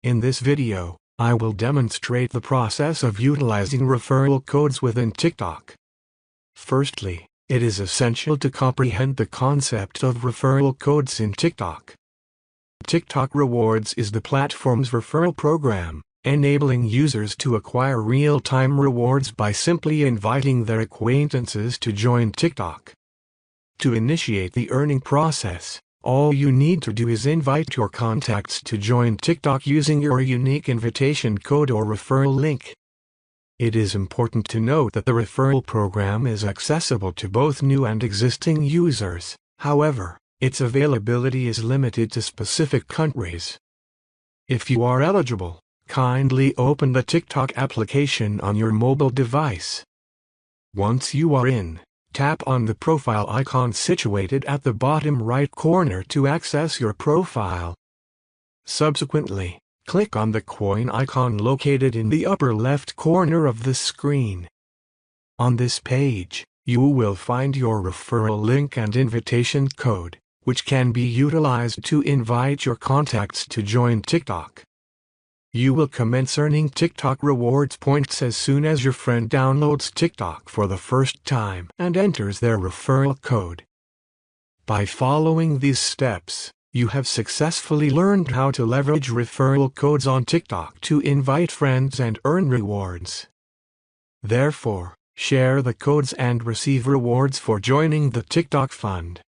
In this video, I will demonstrate the process of utilizing referral codes within TikTok. Firstly, it is essential to comprehend the concept of referral codes in TikTok. TikTok Rewards is the platform's referral program, enabling users to acquire real-time rewards by simply inviting their acquaintances to join TikTok. To initiate the earning process, all you need to do is invite your contacts to join TikTok using your unique invitation code or referral link. It is important to note that the referral program is accessible to both new and existing users. However, its availability is limited to specific countries. If you are eligible, kindly open the TikTok application on your mobile device. Once you are in, tap on the profile icon situated at the bottom right corner to access your profile. Subsequently, click on the coin icon located in the upper left corner of the screen. On this page, you will find your referral link and invitation code, which can be utilized to invite your contacts to join TikTok. You will commence earning TikTok rewards points as soon as your friend downloads TikTok for the first time and enters their referral code. By following these steps, you have successfully learned how to leverage referral codes on TikTok to invite friends and earn rewards. Therefore, share the codes and receive rewards for joining the TikTok Fund.